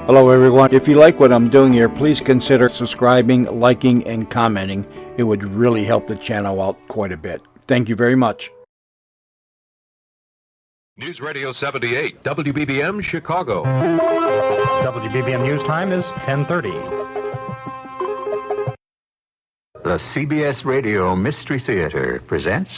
Hello everyone. If you like what I'm doing here, please consider subscribing, liking, and commenting. It would really help the channel out quite a bit. Thank you very much. News Radio 78, WBBM Chicago. WBBM News Time is 10:30. The CBS Radio Mystery Theater presents...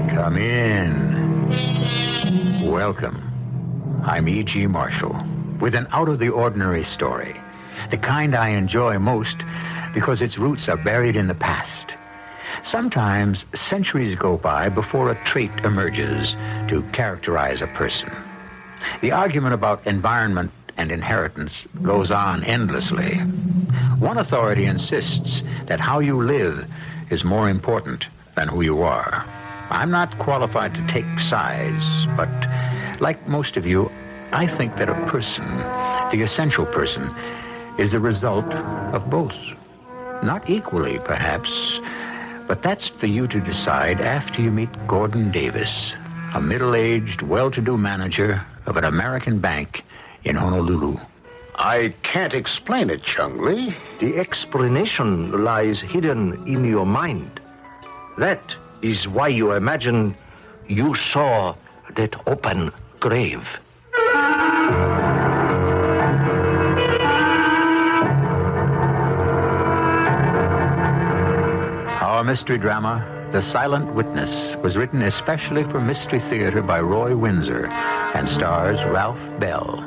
Come in. Welcome. I'm E.G. Marshall with an out-of-the-ordinary story. The kind I enjoy most because its roots are buried in the past. Sometimes centuries go by before a trait emerges to characterize a person. The argument about environment and inheritance goes on endlessly. One authority insists that how you live is more important than who you are. I'm not qualified to take sides, but like most of you, I think that a person, the essential person, is the result of both. Not equally, perhaps, but that's for you to decide after you meet Gordon Davis, a middle-aged, well-to-do manager of an American bank in Honolulu. I can't explain it, Chung Lee. The explanation lies hidden in your mind. That is why you imagine you saw that open grave. Our mystery drama, The Silent Witness, was written especially for Mystery Theater by Roy Windsor and stars Ralph Bell.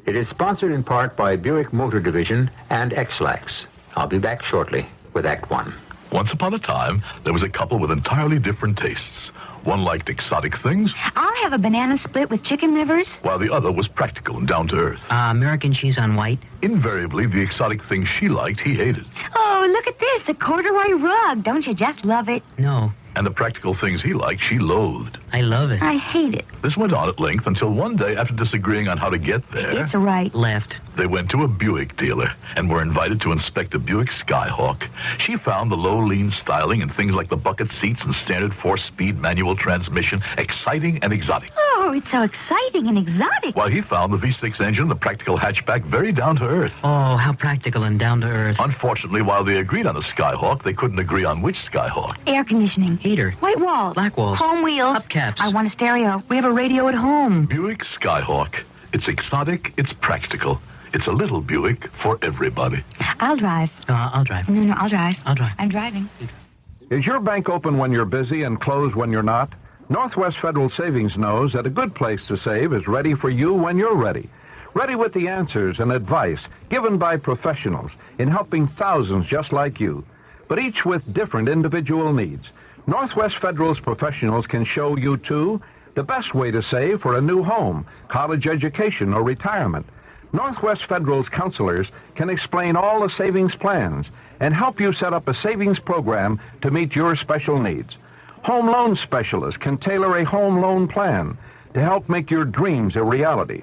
It is sponsored in part by Buick Motor Division and X-Lax. I'll be back shortly with Act One. Once upon a time, there was a couple with entirely different tastes. One liked exotic things, I'll have a banana split with chicken livers. while the other was practical and down to earth. American cheese on white. Invariably, the exotic things she liked, he hated. Oh, look at this, a corduroy rug. Don't you just love it? No, And the practical things he liked, she loathed. I love it. I hate it. This went on at length until one day, after disagreeing on how to get there, It's right. Left. they went to a Buick dealer and were invited to inspect a Buick Skyhawk. She found the low, lean styling and things like the bucket seats and standard 4-speed manual transmission exciting and exotic, Oh, it's so exciting and exotic. while he found the V6 engine, the practical hatchback, very down to earth. Oh, how practical and down to earth. Unfortunately, while they agreed on a Skyhawk, they couldn't agree on which Skyhawk. Air conditioning. Heater. White walls. Black walls. Home wheels. Hubcaps. I want a stereo. We have a radio at home. Buick Skyhawk. It's exotic, it's practical. It's a little Buick for everybody. I'll drive. I'll drive. No, I'll drive. I'll drive. I'm driving. Is your bank open when you're busy and closed when you're not? Northwest Federal Savings knows that a good place to save is ready for you when you're ready. Ready with the answers and advice given by professionals in helping thousands just like you, but each with different individual needs. Northwest Federal's professionals can show you, too, the best way to save for a new home, college education, or retirement. Northwest Federal's counselors can explain all the savings plans and help you set up a savings program to meet your special needs. Home loan specialists can tailor a home loan plan to help make your dreams a reality.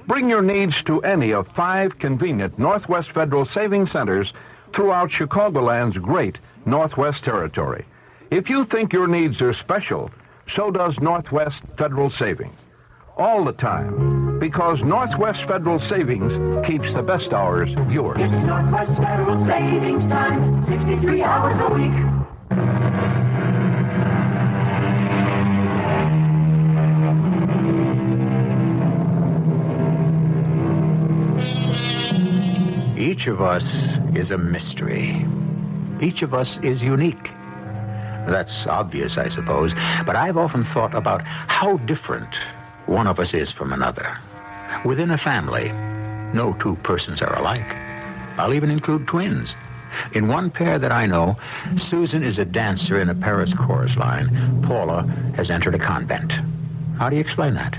Bring your needs to any of 5 convenient Northwest Federal Savings Centers throughout Chicagoland's great Northwest Territory. If you think your needs are special, so does Northwest Federal Savings. All the time, because Northwest Federal Savings keeps the best hours yours. It's Northwest Federal Savings Time, 63 hours a week. Each of us is a mystery. Each of us is unique. That's obvious, I suppose, but I've often thought about how different one of us is from another. Within a family, no two persons are alike. I'll even include twins. In one pair that I know, Susan is a dancer in a Paris chorus line. Paula has entered a convent. How do you explain that?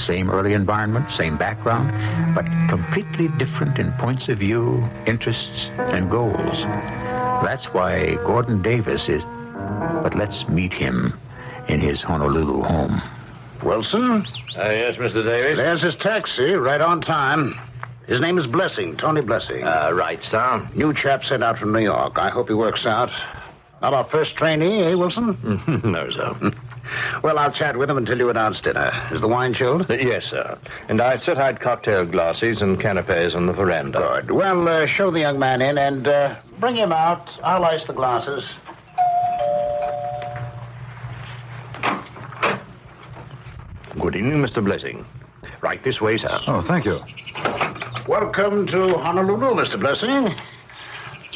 Same early environment, same background, but completely different in points of view, interests, and goals. That's why Gordon Davis is... But let's meet him in his Honolulu home. Wilson? Yes, Mr. Davis? There's his taxi, right on time. His name is Blessing, Tony Blessing. Right, sir. New chap sent out from New York. I hope he works out. Not our first trainee, eh, Wilson? No, sir. Well, I'll chat with him until you announce dinner. Is the wine chilled? Yes, sir. And I've set out cocktail glasses and canapes on the veranda. Good. Well, show the young man in and bring him out. I'll ice the glasses. Good evening, Mr. Blessing. Right this way, sir. Oh, thank you. Welcome to Honolulu, Mr. Blessing.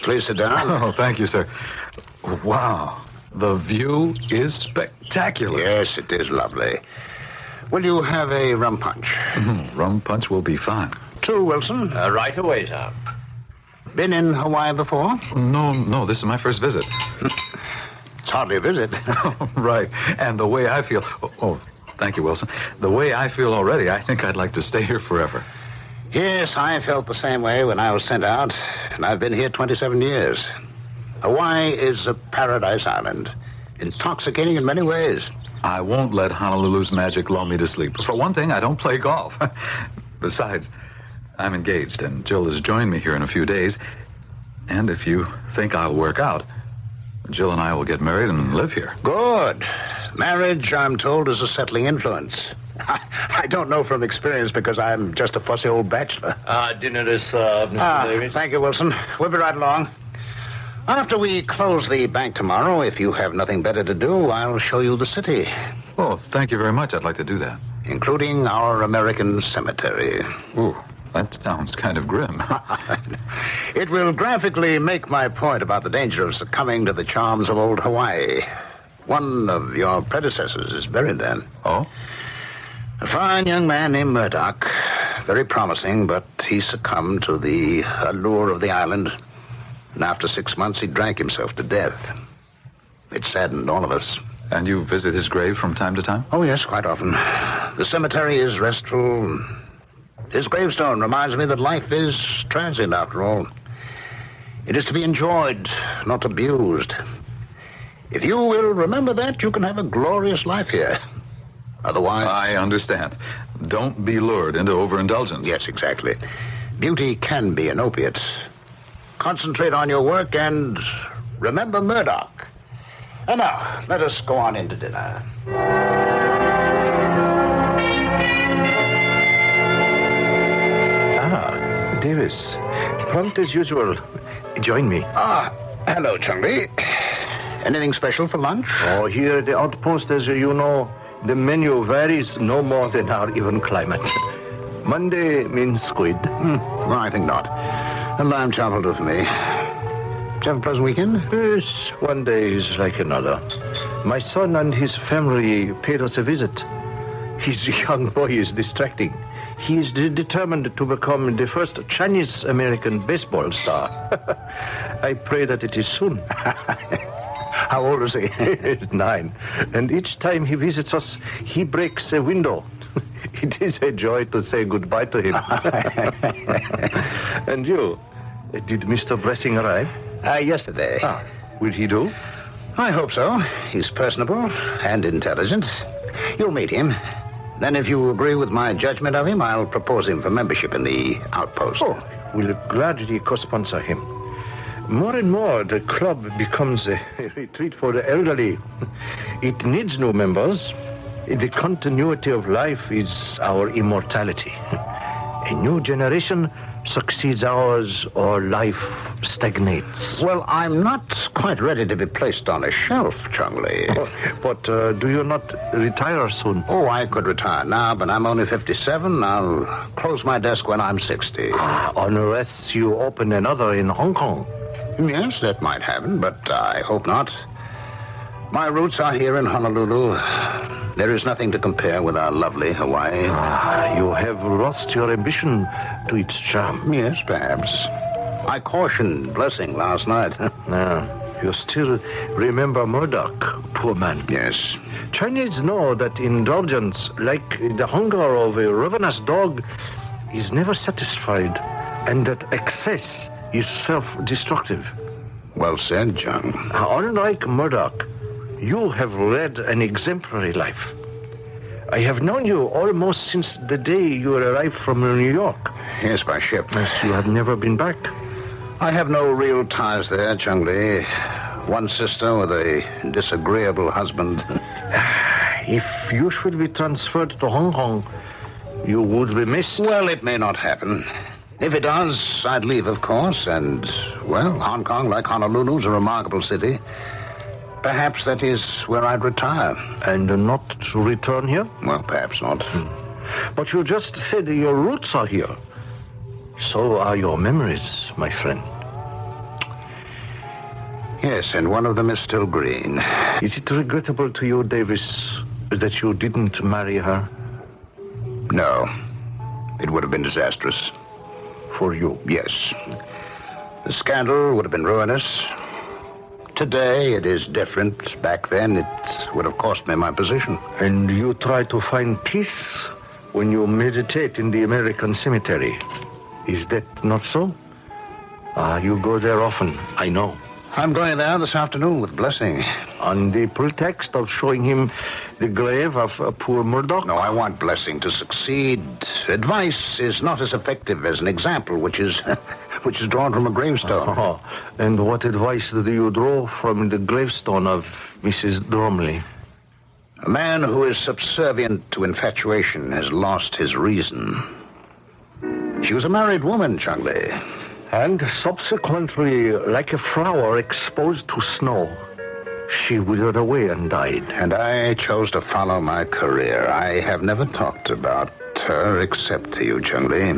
Please sit down. Oh, thank you, sir. Wow. The view is spectacular. Yes, it is lovely. Will you have a rum punch? Rum punch will be fine. 2, Wilson. Right away, sir. Been in Hawaii before? No, this is my first visit. It's hardly a visit. Right. And the way I feel... Oh, thank you, Wilson. The way I feel already, I think I'd like to stay here forever. Yes, I felt the same way when I was sent out, and I've been here 27 years. Hawaii is a paradise island, intoxicating in many ways. I won't let Honolulu's magic lull me to sleep. For one thing, I don't play golf. Besides, I'm engaged, and Jill has joined me here in a few days. And if you think I'll work out, Jill and I will get married and live here. Good. Marriage, I'm told, is a settling influence. I don't know from experience because I'm just a fussy old bachelor. Dinner is served, Mr. Davis. Thank you, Wilson. We'll be right along. After we close the bank tomorrow, if you have nothing better to do, I'll show you the city. Oh, thank you very much. I'd like to do that. Including our American cemetery. Ooh, that sounds kind of grim. It will graphically make my point about the danger of succumbing to the charms of old Hawaii. One of your predecessors is buried there. Oh? A fine young man named Murdoch. Very promising, but he succumbed to the allure of the island. And after 6 months, he drank himself to death. It saddened all of us. And you visit his grave from time to time? Oh, yes, quite often. The cemetery is restful. His gravestone reminds me that life is transient, after all. It is to be enjoyed, not abused. If you will remember that, you can have a glorious life here. Otherwise... I understand. Don't be lured into overindulgence. Yes, exactly. Beauty can be an opiate. Concentrate on your work and remember Murdoch. And now, let us go on into dinner. Davis. Prompt as usual. Join me. Hello, Chung-Li. Anything special for lunch? Oh, here at the outpost, as you know, the menu varies no more than our even climate. Monday means squid. Well, I think not. A lamb chop will do for me. Did you have a pleasant weekend? Yes, one day is like another. My son and his family paid us a visit. His young boy is distracting. He is determined to become the first Chinese-American baseball star. I pray that it is soon. How old is he? He's 9. And each time he visits us, he breaks a window. It is a joy to say goodbye to him. And you? Did Mr. Blessing arrive? Yesterday. Will he do? I hope so. He's personable and intelligent. You'll meet him. Then if you agree with my judgment of him, I'll propose him for membership in the outpost. Oh, we'll gladly co-sponsor him. More and more, the club becomes a retreat for the elderly. It needs new members. The continuity of life is our immortality. A new generation succeeds ours, or life stagnates. Well, I'm not quite ready to be placed on a shelf, Chung-Li. But do you not retire soon? Oh, I could retire now, but I'm only 57. I'll close my desk when I'm 60. Unless you open another in Hong Kong. Yes, that might happen, but I hope not. My roots are here in Honolulu. There is nothing to compare with our lovely Hawaii. You have lost your ambition to its charm. Yes, perhaps. I cautioned Blessing last night. You still remember Murdoch, poor man. Yes. Chinese know that indulgence, like the hunger of a ravenous dog, is never satisfied, and that excess is self-destructive. Well said, John. Unlike Murdoch, you have led an exemplary life. I have known you almost since the day you arrived from New York. Yes, by ship. Yes, you have never been back. I have no real ties there, Chung-Li. One sister with a disagreeable husband. If you should be transferred to Hong Kong, you would be missed. Well, it may not happen. If it does, I'd leave, of course. And, well, Hong Kong, like Honolulu, is a remarkable city. Perhaps that is where I'd retire. And not return here? Well, perhaps not. But you just said your roots are here. So are your memories, my friend. Yes, and one of them is still green. Is it regrettable to you, Davis, that you didn't marry her? No. It would have been disastrous. For you? Yes. The scandal would have been ruinous. Today, it is different. Back then, it would have cost me my position. And you try to find peace when you meditate in the American cemetery. Is that not so? You go there often, I know. I'm going there this afternoon with Blessing. On the pretext of showing him the grave of poor Murdoch? No, I want Blessing to succeed. Advice is not as effective as an example, which is drawn from a gravestone. Oh, and what advice do you draw from the gravestone of Mrs. Dromley? A man who is subservient to infatuation has lost his reason. She was a married woman, Chung-Li. And subsequently, like a flower exposed to snow, she withered away and died. And I chose to follow my career. I have never talked about her except to you, Chung-Li.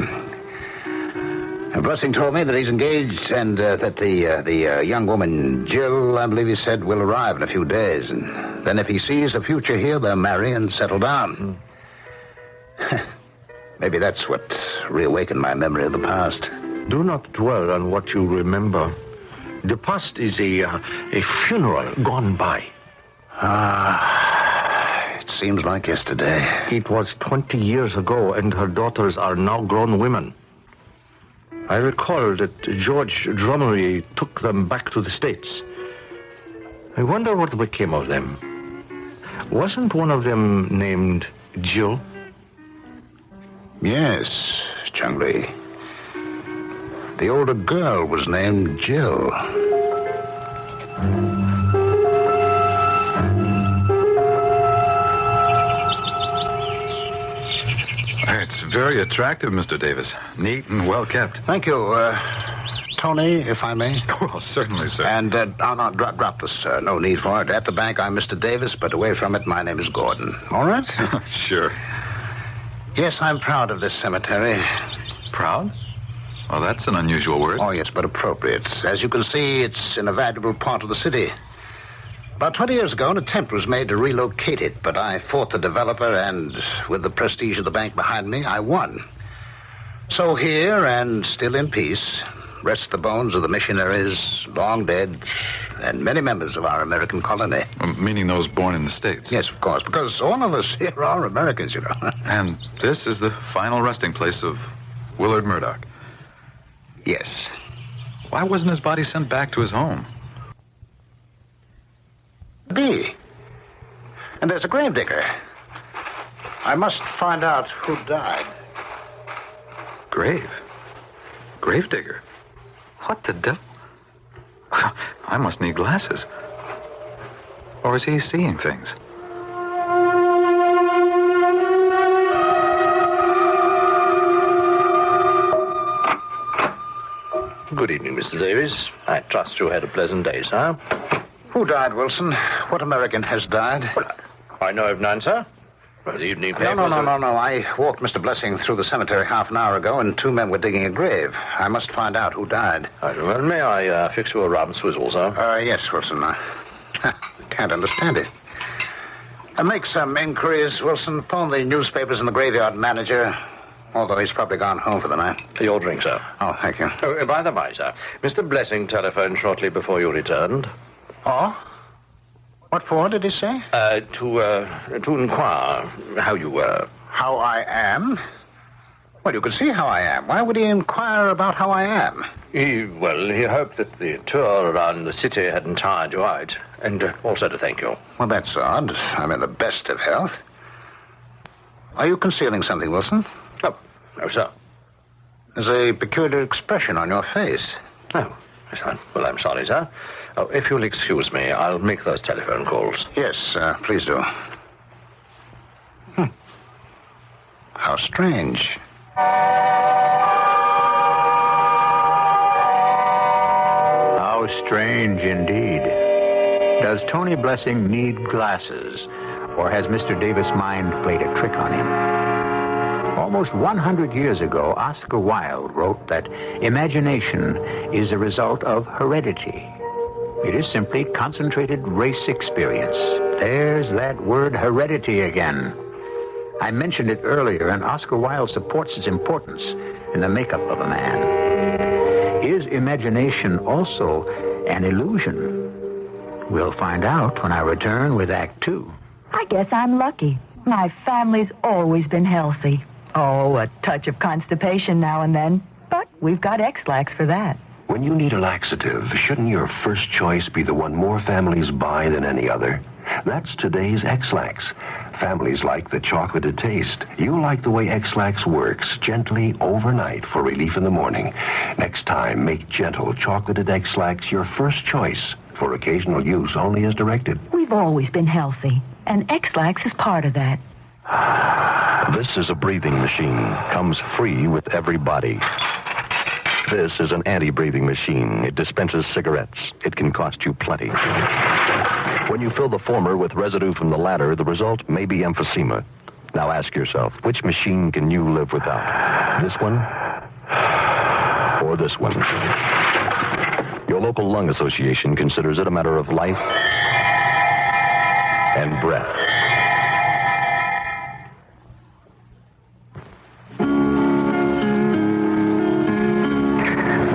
Blessing told me that he's engaged and that the young woman, Jill, I believe he said, will arrive in a few days. And then if he sees a future here, they'll marry and settle down. Maybe that's what reawakened my memory of the past. Do not dwell on what you remember. The past is a funeral gone by. It seems like yesterday. It was 20 years ago, and her daughters are now grown women. I recall that George Drummery took them back to the States. I wonder what became of them. Wasn't one of them named Jill? Yes, Chung-Li. The older girl was named Jill. It's very attractive, Mr. Davis. Neat and well kept. Thank you. Tony, if I may. Well, certainly, sir. And I'll not drop this, sir. No need for it. At the bank, I'm Mr. Davis, but away from it, my name is Gordon. All right? Sure. Yes, I'm proud of this cemetery. Proud? Well, that's an unusual word. Oh, yes, but appropriate. As you can see, it's in a valuable part of the city. About 20 years ago, an attempt was made to relocate it, but I fought the developer, and with the prestige of the bank behind me, I won. So here, and still in peace, rest the bones of the missionaries, long dead, and many members of our American colony. Meaning those born in the States? Yes, of course, because all of us here are Americans, you know. And this is the final resting place of Willard Murdoch? Yes. Why wasn't his body sent back to his home? B. And there's a gravedigger. I must find out who died. Gravedigger? What the devil? I must need glasses. Or is he seeing things? Good evening, Mr. Davis. I trust you had a pleasant day, sir. Who died, Wilson? What American has died? Well, I know of none, sir. Well, the evening paper... No. I walked Mr. Blessing through the cemetery half an hour ago, and 2 men were digging a grave. I must find out who died. Well, may I fix you a rum swizzle, sir? Yes, Wilson. I can't understand it. Make some inquiries, Wilson. Phone the newspapers and the graveyard manager, although he's probably gone home for the night. Your drink, sir. Oh, thank you. By the by, sir, Mr. Blessing telephoned shortly before you returned. Oh? What for, did he say? To inquire how you were. How I am? Well, you can see how I am. Why would he inquire about how I am? He hoped that the tour around the city hadn't tired you out, and also to thank you. Well, that's odd. I'm in the best of health. Are you concealing something, Wilson? Oh, no, sir. There's a peculiar expression on your face. Oh, yes, sir. Well, I'm sorry, sir. Oh, if you'll excuse me, I'll make those telephone calls. Yes, please do. How strange. How strange indeed. Does Tony Blessing need glasses, or has Mr. Davis' mind played a trick on him? Almost 100 years ago, Oscar Wilde wrote that imagination is a result of heredity. It is simply concentrated race experience. There's that word heredity again. I mentioned it earlier, and Oscar Wilde supports its importance in the makeup of a man. Is imagination also an illusion? We'll find out when I return with Act 2. I guess I'm lucky. My family's always been healthy. Oh, a touch of constipation now and then. But we've got X-Lax for that. When you need a laxative, shouldn't your first choice be the one more families buy than any other? That's today's X-Lax. Families like the chocolated taste. You like the way X-Lax works, gently overnight for relief in the morning. Next time, make gentle chocolated X-Lax your first choice. For occasional use only as directed. We've always been healthy, and X-Lax is part of that. This is a breathing machine. Comes free with every body. This is an anti-breathing machine. It dispenses cigarettes. It can cost you plenty. When you fill the former with residue from the latter, the result may be emphysema. Now ask yourself, which machine can you live without? This one? Or this one? Your local lung association considers it a matter of life and breath.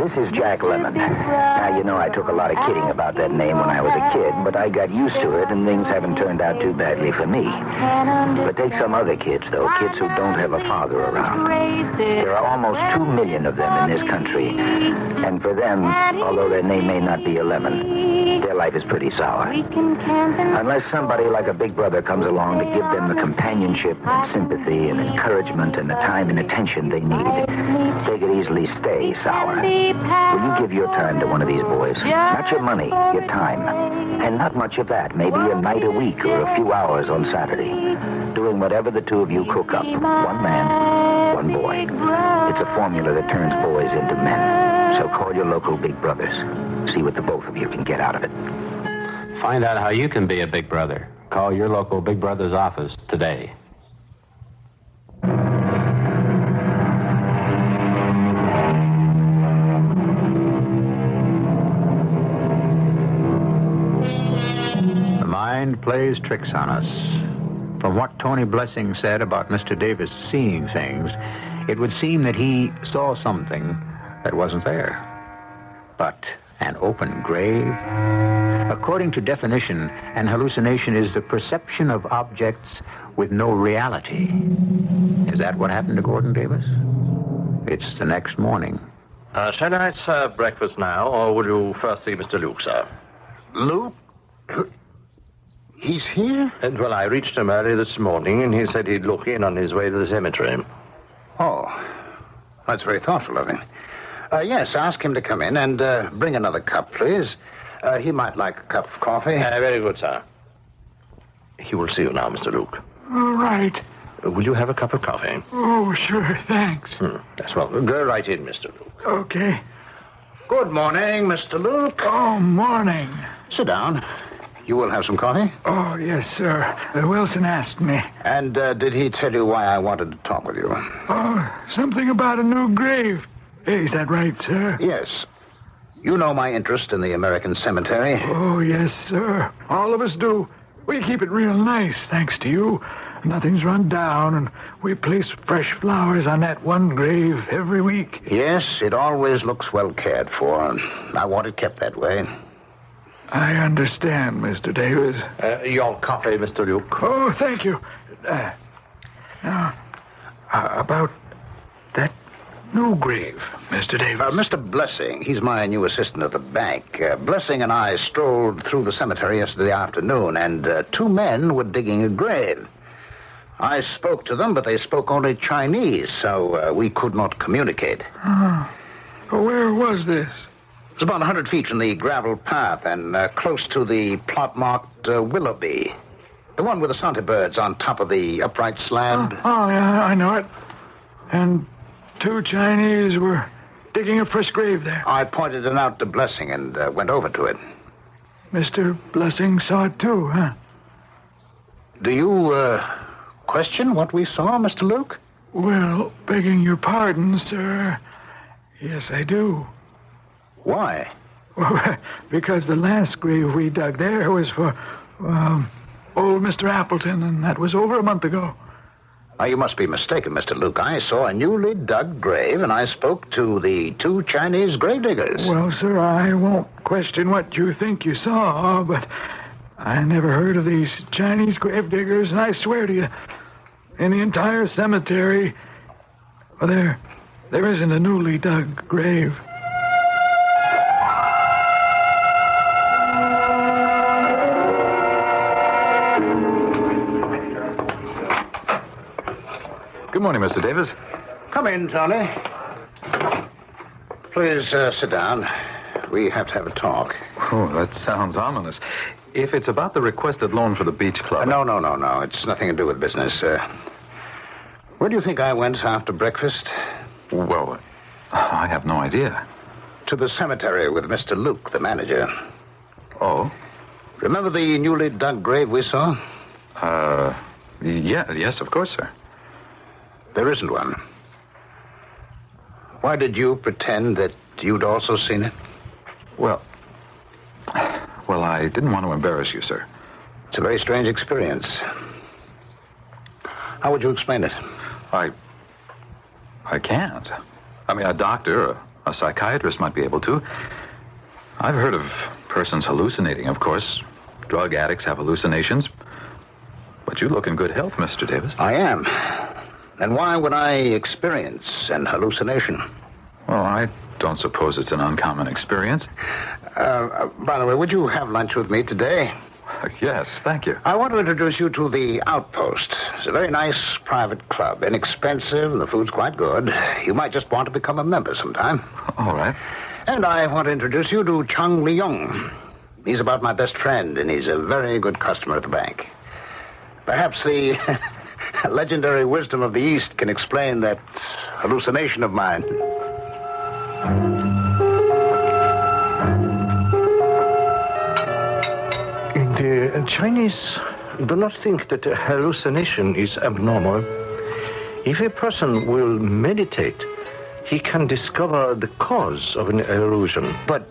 This is Jack Lemmon. Now, you know I took a lot of kidding about that name when I was a kid, but I got used to it, and things haven't turned out too badly for me. But take some other kids, though, kids who don't have a father around. There are almost 2 million of them in this country, and for them, although their name may not be 11, their life is pretty sour. Unless somebody like a big brother comes along to give them the companionship and sympathy and encouragement and the time and attention they need, they could easily stay sour. Will you give your time to one of these boys? Not your money, your time. And not much of that, maybe a night a week or a few hours on Saturday. Doing whatever the two of you cook up. One man, one boy. It's a formula that turns boys into men. So call your local big brothers. See what the both of you can get out of it. Find out how you can be a big brother. Call your local Big Brother's office today. The mind plays tricks on us. From what Tony Blessing said about Mr. Davis seeing things, it would seem that he saw something that wasn't there. But an open grave? According to definition, an hallucination is the perception of objects with no reality. Is that what happened to Gordon Davis? It's the next morning. Shall I serve breakfast now, or will you first see Mr. Luke, sir? Luke? He's here? Well, I reached him early this morning, and he said he'd look in on his way to the cemetery. Oh, that's very thoughtful of him. Yes, ask him to come in and bring another cup, please. He might like a cup of coffee. Very good, sir. He will see you now, Mr. Luke. All right. Will you have a cup of coffee? Oh, sure, thanks. Yes, well, go right in, Mr. Luke. Okay. Good morning, Mr. Luke. Oh, morning. Sit down. You will have some coffee? Oh, yes, sir. Wilson asked me. And did he tell you why I wanted to talk with you? Oh, something about a new grave. Is that right, sir? Yes. You know my interest in the American cemetery. Oh, yes, sir. All of us do. We keep it real nice, thanks to you. Nothing's run down, and we place fresh flowers on that one grave every week. Yes, it always looks well cared for. I want it kept that way. I understand, Mr. Davis. Your coffee, Mr. Luke. Oh, thank you. Now, about that new grave, Mr. Davis. Mr. Blessing, he's my new assistant at the bank. Blessing and I strolled through the cemetery yesterday afternoon, and 2 men were digging a grave. I spoke to them, but they spoke only Chinese, so we could not communicate. Well, where was this? It's about 100 feet from the gravel path and close to the plot marked Willoughby. The one with the Santa birds on top of the upright slab. Oh, yeah, I know it. And 2 Chinese were digging a fresh grave there. I pointed it out to Blessing and went over to it. Mr. Blessing saw it too, huh? Do you question what we saw, Mr. Luke? Well, begging your pardon, sir. Yes, I do. Why? Well, because the last grave we dug there was for, old Mr. Appleton, and that was over a month ago. Now, you must be mistaken, Mr. Luke. I saw a newly dug grave, and I spoke to the 2 Chinese gravediggers. Well, sir, I won't question what you think you saw, but I never heard of these Chinese gravediggers, and I swear to you, in the entire cemetery, well, there isn't a newly dug grave. Good morning, Mr. Davis. Come in, Tony. Please sit down. We have to have a talk. Oh, that sounds ominous. If it's about the requested loan for the beach club... No. It's nothing to do with business. Where do you think I went after breakfast? Well, I have no idea. To the cemetery with Mr. Luke, the manager. Oh? Remember the newly dug grave we saw? Yes, of course, sir. There isn't one. Why did you pretend that you'd also seen it? Well, I didn't want to embarrass you, sir. It's a very strange experience. How would you explain it? I can't. I mean, a doctor or a psychiatrist might be able to. I've heard of persons hallucinating, of course. Drug addicts have hallucinations. But you look in good health, Mr. Davis. I am. And why would I experience an hallucination? Well, I don't suppose it's an uncommon experience. By the way, would you have lunch with me today? Yes, thank you. I want to introduce you to the Outpost. It's a very nice private club, inexpensive, and the food's quite good. You might just want to become a member sometime. All right. And I want to introduce you to Chung Leung. He's about my best friend, and he's a very good customer at the bank. Perhaps the legendary wisdom of the East can explain that hallucination of mine. The Chinese do not think that a hallucination is abnormal. If a person will meditate, he can discover the cause of an illusion. But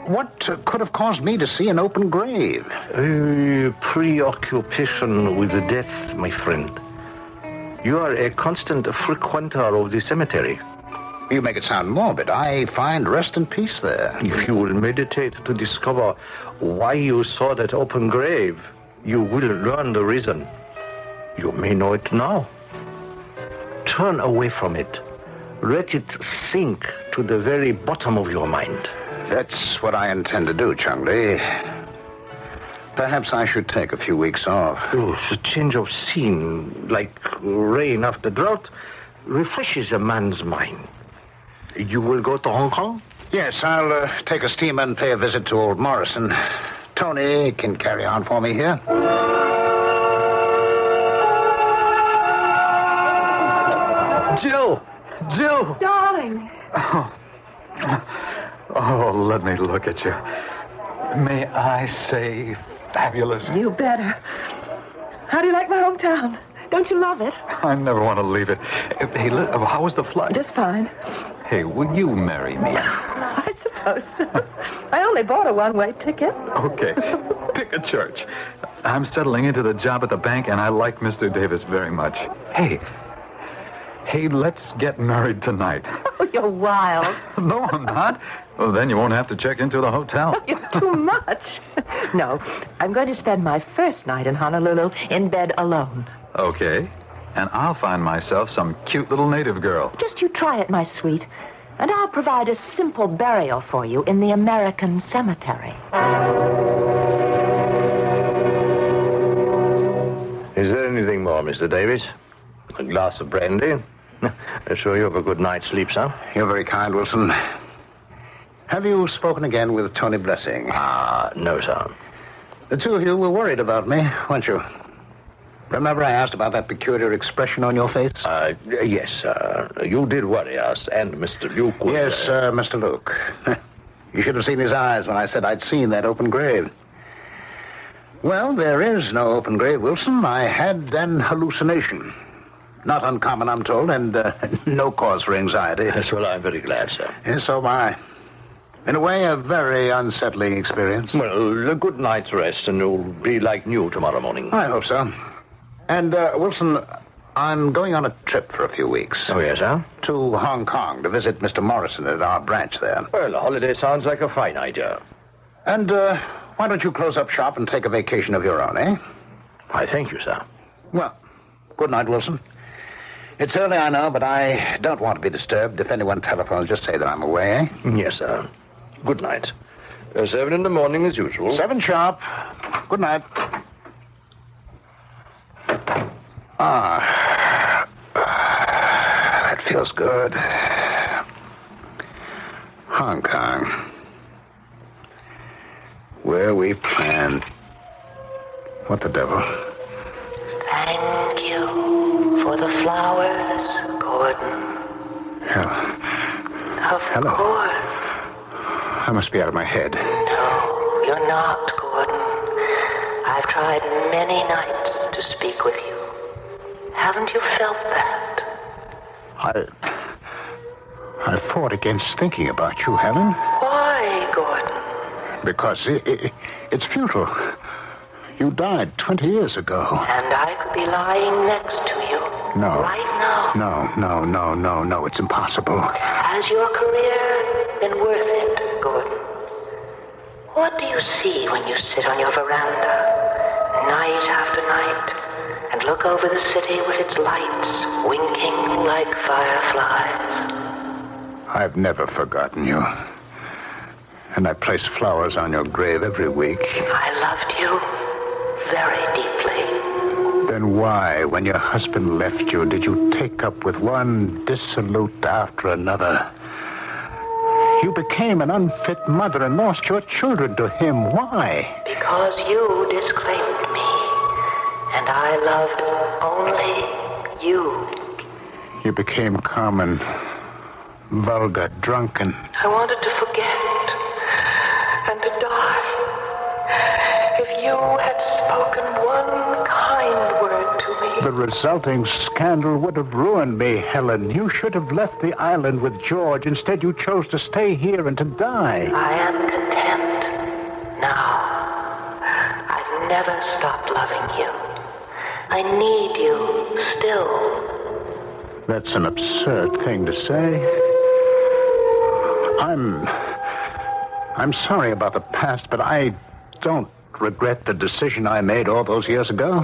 what could have caused me to see an open grave? A preoccupation with death, my friend. You are a constant frequenter of the cemetery. You make it sound morbid. I find rest and peace there. If you will meditate to discover why you saw that open grave, you will learn the reason. You may know it now. Turn away from it. Let it sink to the very bottom of your mind. That's what I intend to do, Chung Lee. Perhaps I should take a few weeks off. Oh, a change of scene, like rain after drought, refreshes a man's mind. You will go to Hong Kong? Yes, I'll take a steamer and pay a visit to old Morrison. Tony can carry on for me here. Jill! Darling. Oh, let me look at you. May I say fabulous? You better. How do you like my hometown? Don't you love it? I never want to leave it. Hey, how was the flight? Just fine. Hey, will you marry me? I suppose so. I only bought a one-way ticket. Okay. Pick a church. I'm settling into the job at the bank, and I like Mr. Davis very much. Hey, let's get married tonight. Oh, you're wild. No, I'm not. Well, then you won't have to check into the hotel. You're too much. No, I'm going to spend my first night in Honolulu in bed alone. Okay. And I'll find myself some cute little native girl. Just you try it, my sweet. And I'll provide a simple burial for you in the American cemetery. Is there anything for, Mr. Davis? A glass of brandy? I'm sure you have a good night's sleep, sir. You're very kind, Wilson. Have you spoken again with Tony Blessing? No, sir. The two of you were worried about me, weren't you? Remember I asked about that peculiar expression on your face? Yes, sir. You did worry us, and Mr. Luke was... Yes, Mr. Luke. You should have seen his eyes when I said I'd seen that open grave. Well, there is no open grave, Wilson. I had an hallucination. Not uncommon, I'm told, and no cause for anxiety. Yes, well, I'm very glad, sir. Yes, so am I. In a way, a very unsettling experience. Well, a good night's rest, and you'll be like new tomorrow morning. I hope so. And, Wilson, I'm going on a trip for a few weeks. Oh, yes, sir? To Hong Kong to visit Mr. Morrison at our branch there. Well, a holiday sounds like a fine idea. And, why don't you close up shop and take a vacation of your own, eh? I thank you, sir. Well, good night, Wilson. It's early, I know, but I don't want to be disturbed. If anyone telephones, just say that I'm away, eh? Yes, sir. Good night. 7 in the morning as usual. 7 sharp. Good night. That feels good. Hong Kong. Where we planned. What the devil? Thank you for the flowers, Gordon. Hello. Of course. I must be out of my head. No, you're not, Gordon. I've tried many nights to speak with you. Haven't you felt that? I fought against thinking about you, Helen. Why, Gordon? Because it's futile. You died 20 years ago. And I could be lying next to you. No. Right now. No. It's impossible. Has your career been worth it, Gordon? What do you see when you sit on your veranda, night after night, and look over the city with its lights winking like fireflies? I've never forgotten you. And I place flowers on your grave every week. I loved you very deeply. Then why, when your husband left you, did you take up with one dissolute after another? You became an unfit mother and lost your children to him. Why? Because you disclaimed me, and I loved only you. You became common, vulgar, drunken. I wanted to forget and to die. If you had spoken one kind word to me. The resulting scandal would have ruined me, Helen. You should have left the island with George. Instead, you chose to stay here and to die. I am content now. I've never stopped loving you. I need you still. That's an absurd thing to say. I'm sorry about the past, but I don't regret the decision I made all those years ago.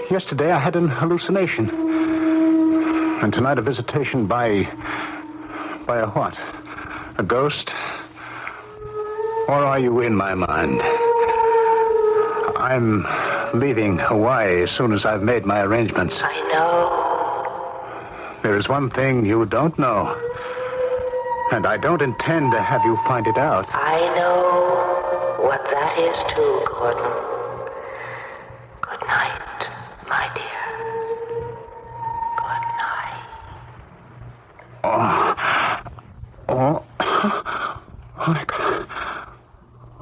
Yesterday I had an hallucination. And tonight a visitation by a what? A ghost? Or are you in my mind? I'm leaving Hawaii as soon as I've made my arrangements. I know. There is one thing you don't know. And I don't intend to have you find it out. I know what that is too, Gordon. Good night, my dear. Good night.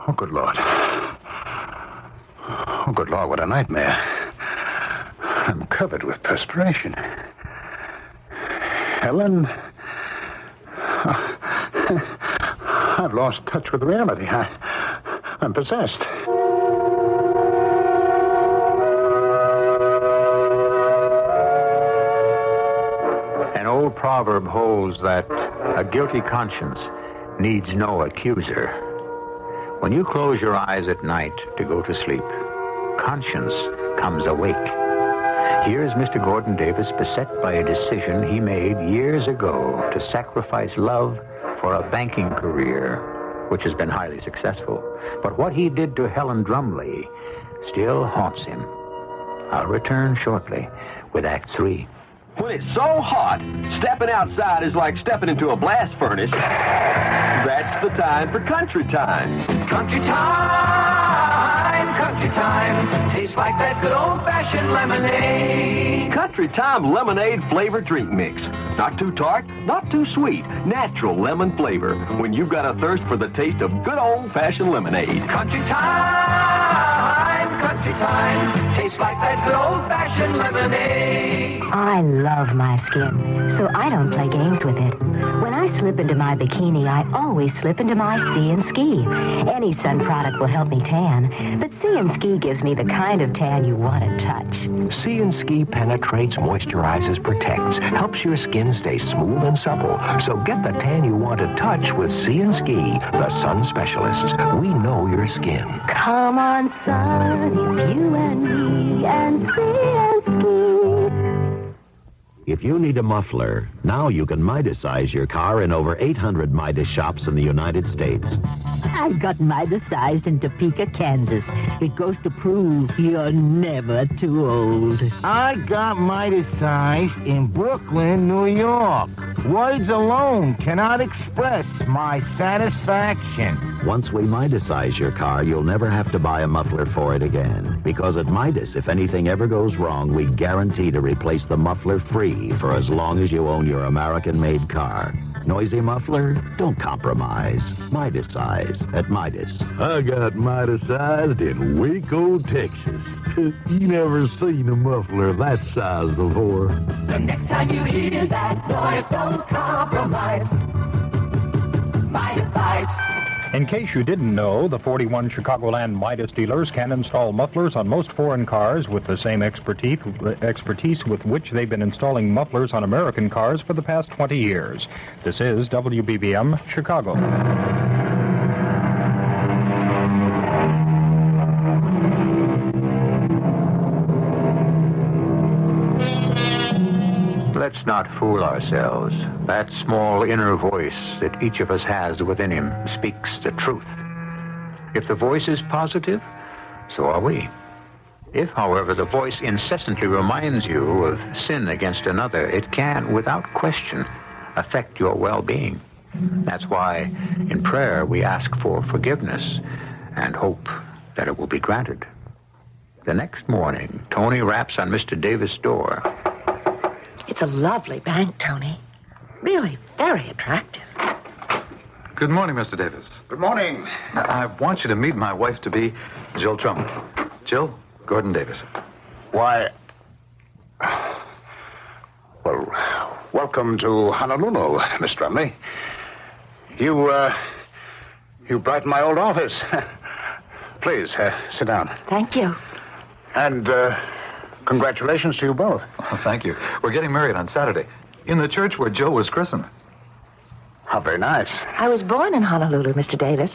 Oh, good Lord. Oh, good Lord, what a nightmare. I'm covered with perspiration. Helen... I've lost touch with reality. I'm possessed. An old proverb holds that a guilty conscience needs no accuser. When you close your eyes at night to go to sleep, conscience comes awake. Here is Mr. Gordon Davis beset by a decision he made years ago to sacrifice love for a banking career, which has been highly successful. But what he did to Helen Drumley still haunts him. I'll return shortly with Act 3. When it's so hot, stepping outside is like stepping into a blast furnace. That's the time for Country Time. Country time, country time. Tastes like that good old-fashioned lemonade. Country Time lemonade flavored drink mix. Not too tart, not too sweet. Natural lemon flavor. When you've got a thirst for the taste of good old-fashioned lemonade. Country time, country time. Tastes like that good old-fashioned lemonade. I love my skin, so I don't play games with it. When I slip into my bikini, I always slip into my Sea & Ski. Any sun product will help me tan, but Sea & Ski gives me the kind of tan you want to touch. Sea & Ski penetrates, moisturizes, protects, helps your skin stay smooth and supple. So get the tan you want to touch with Sea & Ski, the sun specialists. We know your skin. Come on, son, it's you and me and Sea & Ski. If you need a muffler, now you can Midasize your car in over 800 Midas shops in the United States. I've got Midasized in Topeka, Kansas. It goes to prove you're never too old. I got Midasized in Brooklyn, New York. Words alone cannot express my satisfaction. Once we Midasize your car, you'll never have to buy a muffler for it again. Because at Midas, if anything ever goes wrong, we guarantee to replace the muffler free for as long as you own your American-made car. Noisy muffler? Don't compromise. Midasize at Midas. I got Midasized in Waco, Texas. You never seen a muffler that size before. The next time you hear that noise, don't compromise. Midasize. In case you didn't know, the 41 Chicagoland Midas dealers can install mufflers on most foreign cars with the same expertise with which they've been installing mufflers on American cars for the past 20 years. This is WBBM Chicago. Let's not fool ourselves. That small inner voice that each of us has within him speaks the truth. If the voice is positive, so are we. If, however, the voice incessantly reminds you of sin against another, it can, without question, affect your well-being. That's why, in prayer, we ask for forgiveness and hope that it will be granted. The next morning, Tony raps on Mr. Davis' door. It's a lovely bank, Tony. Really very attractive. Good morning, Mr. Davis. Good morning. I want you to meet my wife-to-be, Jill Trumbull. Jill, Gordon Davis. Why, well, welcome to Honolulu, Miss Trumley. You brighten my old office. Please, sit down. Thank you. And, congratulations to you both. Oh, thank you. We're getting married on Saturday in the church where Joe was christened. How very nice. I was born in Honolulu, Mr. Davis.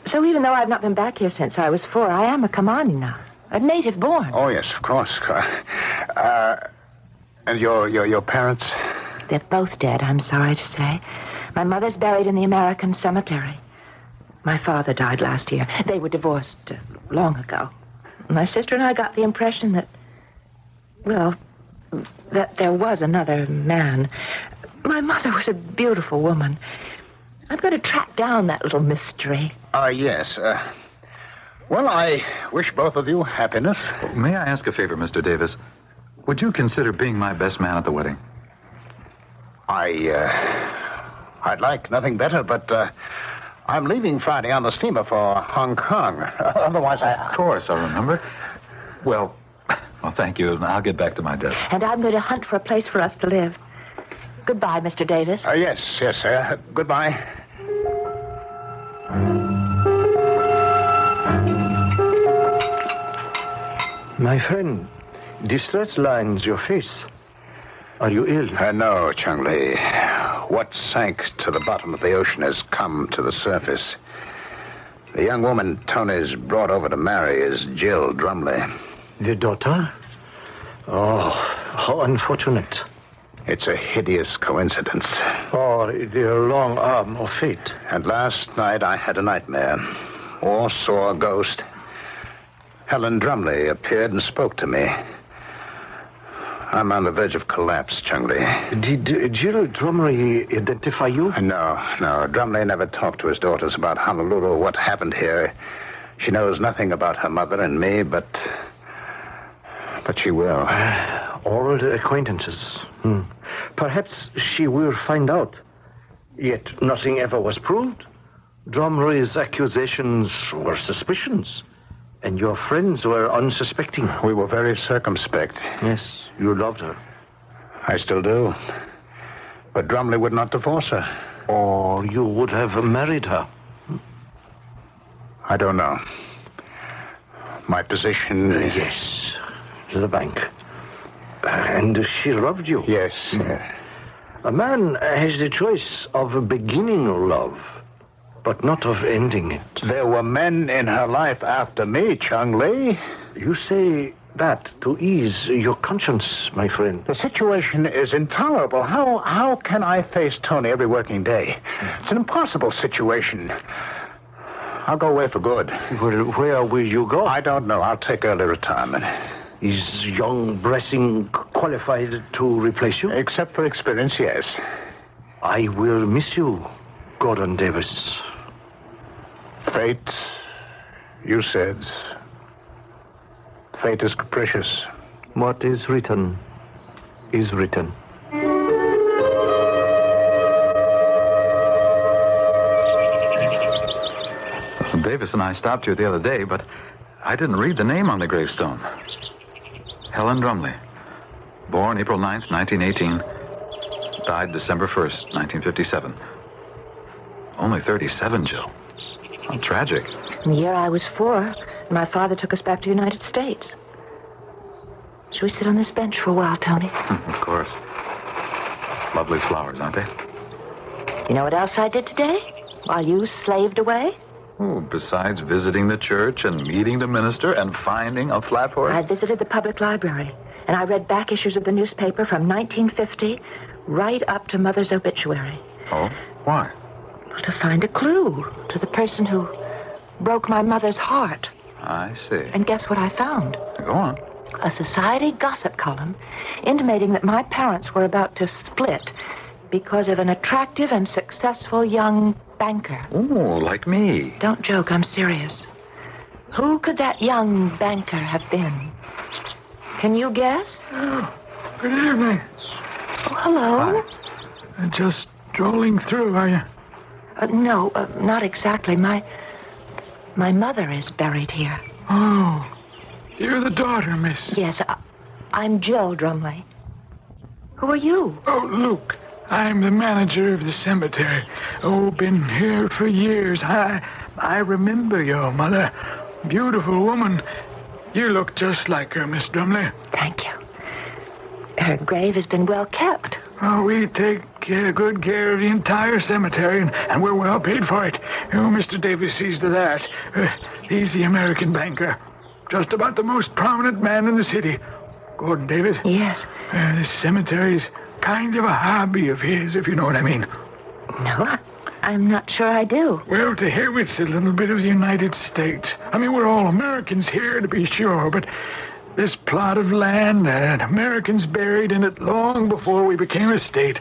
So even though I've not been back here since I was 4, I am a Kamani now. A native born. Oh, yes, of course. And your parents? They're both dead, I'm sorry to say. My mother's buried in the American cemetery. My father died last year. They were divorced long ago. My sister and I got the impression that, well, that there was another man. My mother was a beautiful woman. I'm going to track down that little mystery. Yes. Well, I wish both of you happiness. May I ask a favor, Mr. Davis? Would you consider being my best man at the wedding? I'd like nothing better, but I'm leaving Friday on the steamer for Hong Kong. Otherwise, Of course, I remember. Well, thank you. I'll get back to my desk. And I'm going to hunt for a place for us to live. Goodbye, Mr. Davis. Yes, sir. Goodbye. My friend, distress lines your face. Are you ill? No, Chung Lee. What sank to the bottom of the ocean has come to the surface. The young woman Tony's brought over to marry is Jill Drumley. The daughter? Oh, how unfortunate. It's a hideous coincidence. Or the long arm of fate. And last night I had a nightmare. Or saw a ghost. Helen Drumley appeared and spoke to me. I'm on the verge of collapse, Chung-Li. Did Jill Drumley identify you? No. Drumley never talked to his daughters about Honolulu or what happened here. She knows nothing about her mother and me, but she will. Old acquaintances. Perhaps she will find out. Yet nothing ever was proved. Drumley's accusations were suspicions. And your friends were unsuspecting. We were very circumspect. Yes, you loved her. I still do. But Drumley would not divorce her. Or you would have married her. I don't know. My position... Yes, the bank. And she loved you. Yes. A man has the choice of beginning love, but not of ending it. There were men in her life after me, Chung-Li. You say that to ease your conscience, my friend. The situation is intolerable. How can I face Tony every working day? It's an impossible situation. I'll go away for good. Where will you go? I don't know. I'll take early retirement. Is young Blessing qualified to replace you? Except for experience, yes. I will miss you, Gordon Davis. Fate, you said. Fate is capricious. What is written is written. Davis and I stopped you the other day, but I didn't read the name on the gravestone. Helen Drumley. Born April 9th, 1918. Died December 1st, 1957. Only 37, Jill. How tragic. In the year I was 4, my father took us back to the United States. Shall we sit on this bench for a while, Tony? Of course. Lovely flowers, aren't they? You know what else I did today while you slaved away? Oh, besides visiting the church and meeting the minister and finding a flat horse? I visited the public library, and I read back issues of the newspaper from 1950 right up to Mother's obituary. Oh? Why? To find a clue to the person who broke my mother's heart. I see. And guess what I found? Go on. A society gossip column intimating that my parents were about to split because of an attractive and successful young banker. Oh, like me. Don't joke, I'm serious. Who could that young banker have been? Can you guess? Oh, good evening. Oh, hello. Just strolling through, are you? No, not exactly. My mother is buried here. Oh, you're the daughter, miss. Yes, I'm Jill Drumley. Who are you? Oh, Luke. I'm the manager of the cemetery. Oh, been here for years. I remember your mother. Beautiful woman. You look just like her, Miss Drumley. Thank you. Her grave has been well kept. Oh, we take good care of the entire cemetery, and we're well paid for it. Oh, Mr. Davis sees to that. He's the American banker. Just about the most prominent man in the city. Gordon Davis? Yes. This cemetery's kind of a hobby of his, if you know what I mean. No, I'm not sure I do. Well, to hear it's a little bit of the United States. I mean, we're all Americans here, to be sure, but this plot of land had Americans buried in it long before we became a state.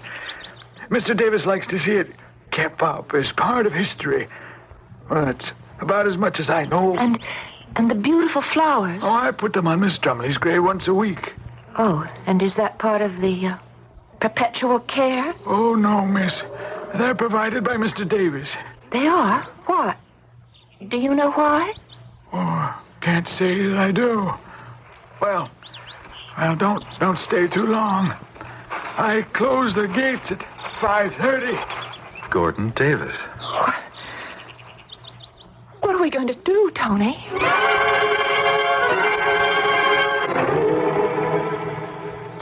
Mr. Davis likes to see it kept up as part of history. Well, that's about as much as I know. And the beautiful flowers. Oh, I put them on Miss Drumley's grave once a week. Oh, and is that part of the perpetual care? Oh, no, miss. They're provided by Mr. Davis. They are? What? Do you know why? Oh, can't say that I do. Well, don't stay too long. I close the gates at 5:30. Gordon Davis. What are we going to do, Tony?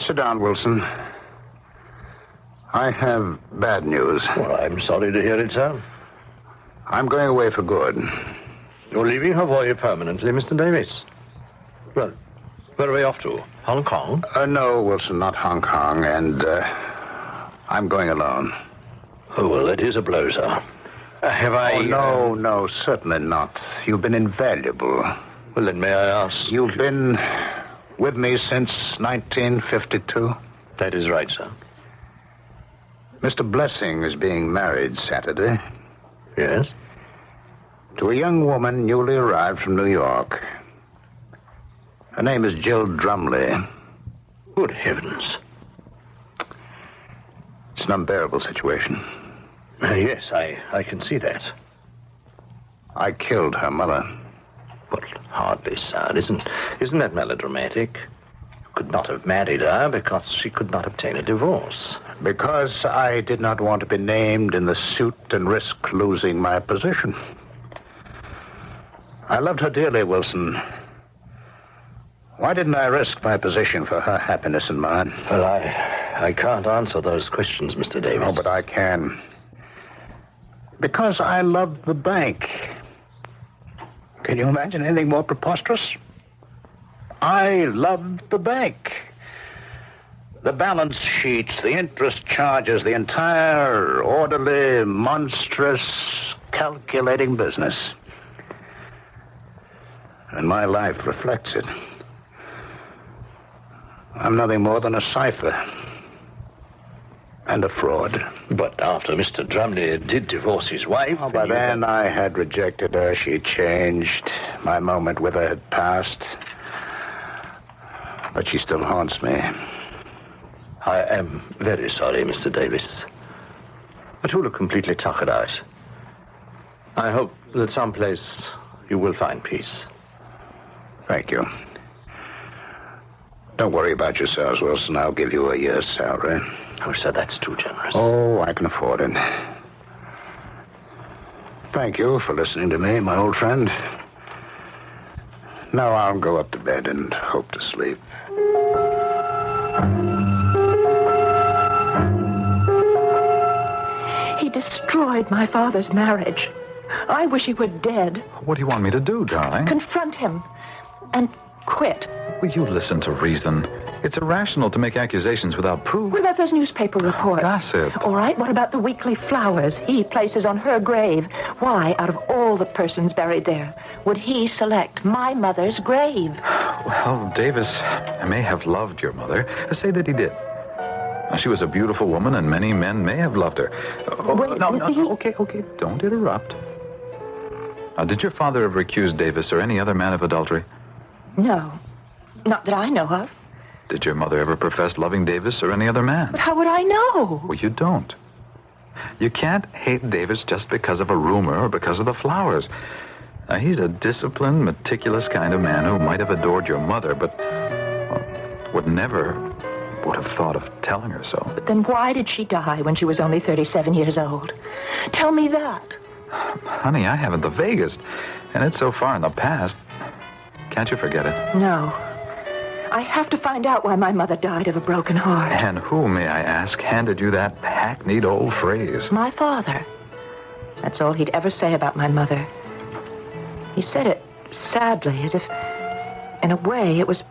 Sit down, Wilson. I have bad news. Well, I'm sorry to hear it, sir. I'm going away for good. You're leaving Hawaii permanently, Mr. Davis? Well, where are we off to? Hong Kong? No, Wilson, not Hong Kong, and I'm going alone. Oh, well, that is a blow, sir. Have I... Oh, no, certainly not. You've been invaluable. Well, then may I ask... You've been with me since 1952? That is right, sir. Mr. Blessing is being married Saturday. Yes? To a young woman newly arrived from New York. Her name is Jill Drumley. Good heavens. It's an unbearable situation. Yes, I can see that. I killed her mother. But hardly, sir. Isn't that melodramatic? You could not have married her because she could not obtain a divorce. Because I did not want to be named in the suit and risk losing my position. I loved her dearly, Wilson. Why didn't I risk my position for her happiness and mine? Well, I can't answer those questions, Mr. Davis. Oh, but I can. Because I loved the bank. Can you imagine anything more preposterous? I loved the bank. The balance sheets, the interest charges, the entire orderly, monstrous, calculating business. And my life reflects it. I'm nothing more than a cipher. And a fraud. But after Mr. Drumley did divorce his wife... Oh, by then I had rejected her. She changed. My moment with her had passed. But she still haunts me. I am very sorry, Mr. Davis. But you look completely tuckered out. I hope that someplace you will find peace. Thank you. Don't worry about yourselves, Wilson. I'll give you a year's salary. Oh, sir, that's too generous. Oh, I can afford it. Thank you for listening to me, my old friend. Now I'll go up to bed and hope to sleep. He destroyed my father's marriage. I wish he were dead. What do you want me to do, darling? Confront him and quit. Will you listen to reason? It's irrational to make accusations without proof. What about those newspaper reports? Gossip. All right, what about the weekly flowers he places on her grave? Why, out of all the persons buried there, would he select my mother's grave? Well, Davis may have loved your mother. Say that he did. She was a beautiful woman, and many men may have loved her. Okay. Don't interrupt. Did your father ever accuse Davis or any other man of adultery? No, not that I know of. Did your mother ever profess loving Davis or any other man? But how would I know? Well, you don't. You can't hate Davis just because of a rumor or because of the flowers. He's a disciplined, meticulous kind of man who might have adored your mother, but would have thought of telling her so. But then why did she die when she was only 37 years old? Tell me that. Honey, I haven't the vaguest. And it's so far in the past. Can't you forget it? No. I have to find out why my mother died of a broken heart. And who, may I ask, handed you that hackneyed old phrase? My father. That's all he'd ever say about my mother. He said it sadly, as if, in a way, it was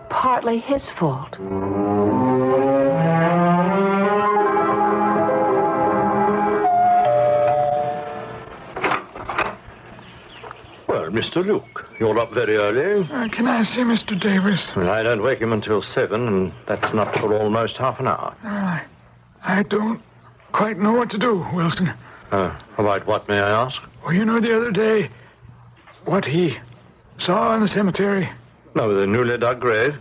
partly his fault. Well, Mr. Luke, you're up very early. Can I see Mr. Davis? Well, I don't wake him until 7, and that's not for almost half an hour. I don't quite know what to do, Wilson. About what, may I ask? Well, you know the other day what he saw in the cemetery? No, the newly dug grave.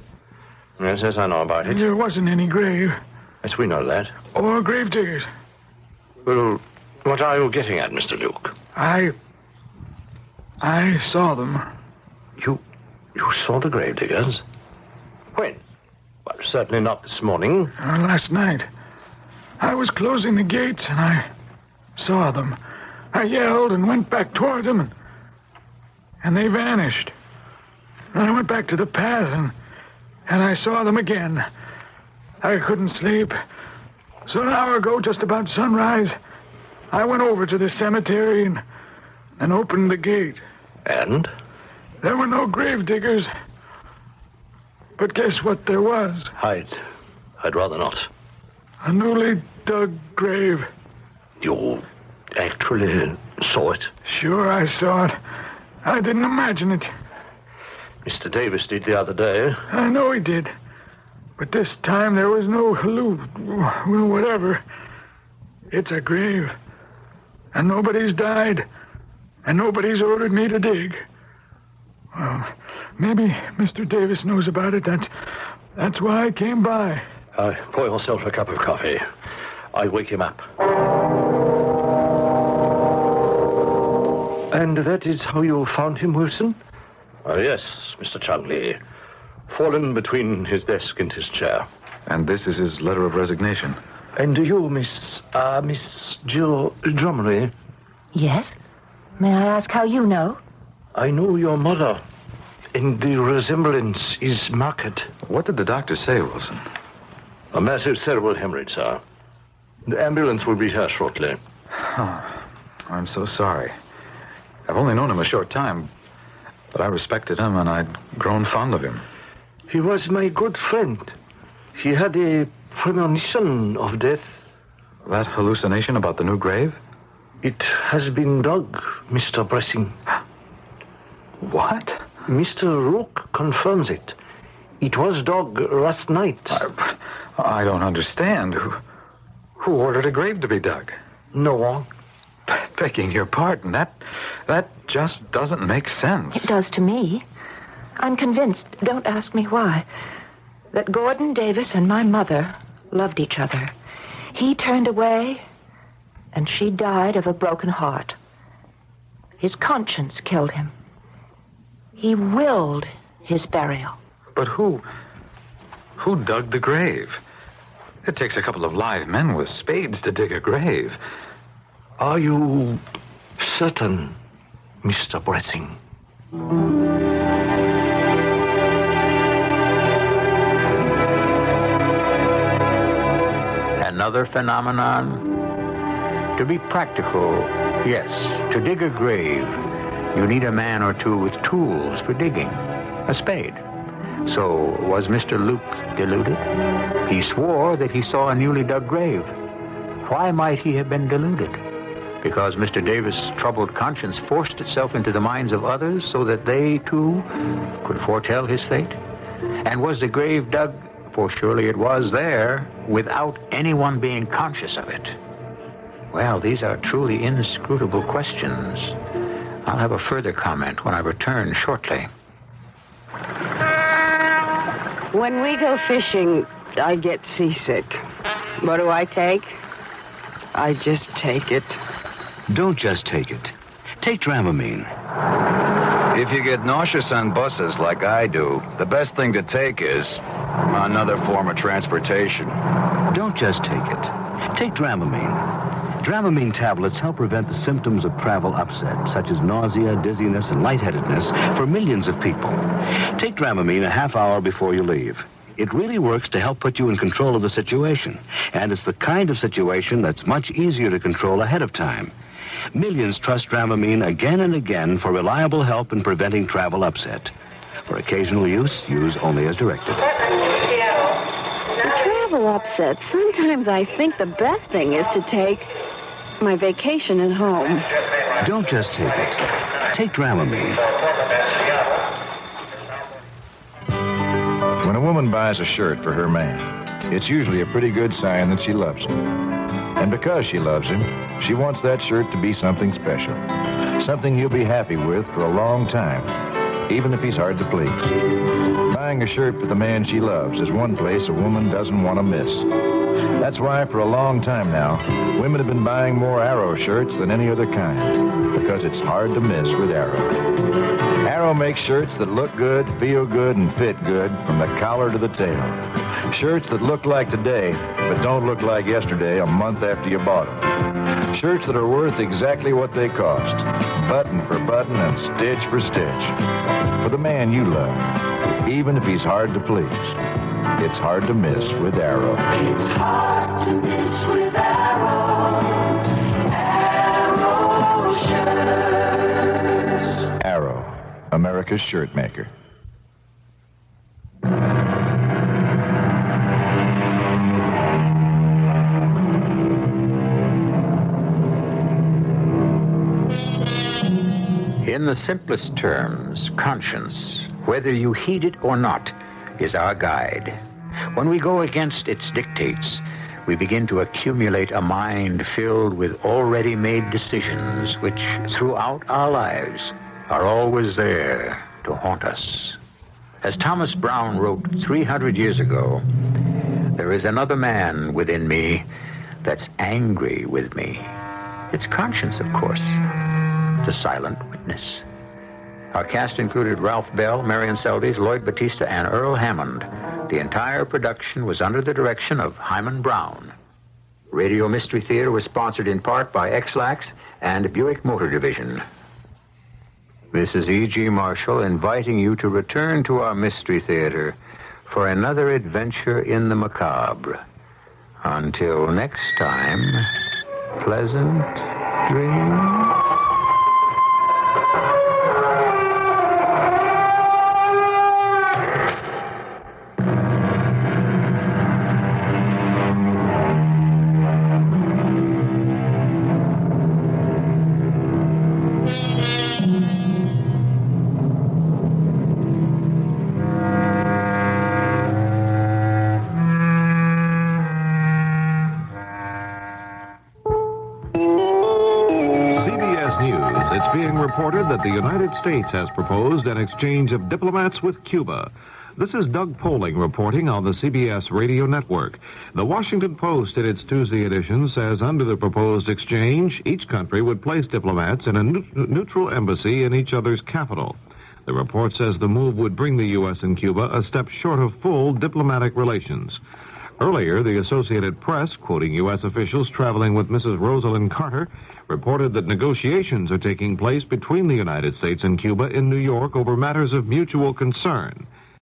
Yes, I know about it. There wasn't any grave. Yes, we know that. Or grave diggers. Well, what are you getting at, Mr. Luke? I saw them. You saw the grave diggers? When? Well, certainly not this morning. Last night. I was closing the gates and I saw them. I yelled and went back toward them and they vanished. And I went back to the path and I saw them again. I couldn't sleep. So an hour ago, just about sunrise, I went over to the cemetery and opened the gate. And? There were no grave diggers. But guess what there was? I'd rather not. A newly dug grave. You actually saw it? Sure, I saw it. I didn't imagine it. Mr. Davis did the other day. I know he did. But this time there was no well, whatever. It's a grave. And nobody's died. And nobody's ordered me to dig. Well, maybe Mr. Davis knows about it. That's why I came by. Pour yourself a cup of coffee. I wake him up. And that is how you found him, Wilson? Yes, Mr. Chungley. Fallen between his desk and his chair. And this is his letter of resignation. And you, Miss Jill Drummery? Yes? May I ask how you know? I know your mother, and the resemblance is marked. What did the doctor say, Wilson? A massive cerebral hemorrhage, sir. The ambulance will be here shortly. Oh, I'm so sorry. I've only known him a short time, but I respected him and I'd grown fond of him. He was my good friend. He had a premonition of death. That hallucination about the new grave? It has been dug, Mr. Bressing. What? Mr. Rook confirms it. It was dug last night. I don't understand. Who ordered a grave to be dug? No one. Begging your pardon, that just doesn't make sense. It does to me. I'm convinced, don't ask me why, that Gordon Davis and my mother loved each other. He turned away, and she died of a broken heart. His conscience killed him. He willed his burial. But who dug the grave? It takes a couple of live men with spades to dig a grave. Are you certain, Mr. Bressing? Another phenomenon? To be practical, yes, to dig a grave, you need a man or two with tools for digging. A spade. So, was Mr. Luke deluded? He swore that he saw a newly dug grave. Why might he have been deluded? Because Mr. Davis' troubled conscience forced itself into the minds of others so that they, too, could foretell his fate? And was the grave dug, for surely it was there, without anyone being conscious of it? Well, these are truly inscrutable questions. I'll have a further comment when I return shortly. When we go fishing, I get seasick. What do I take? I just take it. Don't just take it. Take Dramamine. If you get nauseous on buses like I do, the best thing to take is another form of transportation. Don't just take it. Take Dramamine. Dramamine tablets help prevent the symptoms of travel upset, such as nausea, dizziness, and lightheadedness for millions of people. Take Dramamine a half hour before you leave. It really works to help put you in control of the situation, and it's the kind of situation that's much easier to control ahead of time. Millions trust Dramamine again and again for reliable help in preventing travel upset. For occasional use only as directed. Travel upset. Sometimes I think the best thing is to take my vacation at home. Don't just take it. Take Dramamine. When a woman buys a shirt for her man, it's usually a pretty good sign that she loves him. And because she loves him, she wants that shirt to be something special. Something he'll be happy with for a long time, even if he's hard to please. Buying a shirt for the man she loves is one place a woman doesn't want to miss. That's why for a long time now, women have been buying more Arrow shirts than any other kind, because it's hard to miss with Arrow. Arrow makes shirts that look good, feel good, and fit good from the collar to the tail. Shirts that look like today, but don't look like yesterday a month after you bought them. Shirts that are worth exactly what they cost, button for button and stitch for stitch. For the man you love, even if he's hard to please. It's hard to miss with Arrow. It's hard to miss with Arrow. Arrow shirts. Arrow, America's shirt maker. In the simplest terms, conscience whether you heed it or not, is our guide. When we go against its dictates, we begin to accumulate a mind filled with already made decisions which, throughout our lives, are always there to haunt us. As Thomas Brown wrote 300 years ago, there is another man within me that's angry with me. It's conscience, of course, the silent witness. Our cast included Ralph Bell, Marian Seldes, Lloyd Battista, and Earl Hammond. The entire production was under the direction of Hyman Brown. Radio Mystery Theater was sponsored in part by X-Lax and Buick Motor Division. This is E.G. Marshall inviting you to return to our Mystery Theater for another adventure in the macabre. Until next time, pleasant dreams. Reported that the United States has proposed an exchange of diplomats with Cuba. This is Doug Poling reporting on the CBS radio network. The Washington Post, in its Tuesday edition, says under the proposed exchange, each country would place diplomats in a neutral embassy in each other's capital. The report says the move would bring the U.S. and Cuba a step short of full diplomatic relations. Earlier, the Associated Press, quoting U.S. officials traveling with Mrs. Rosalind Carter, reported that negotiations are taking place between the United States and Cuba in New York over matters of mutual concern.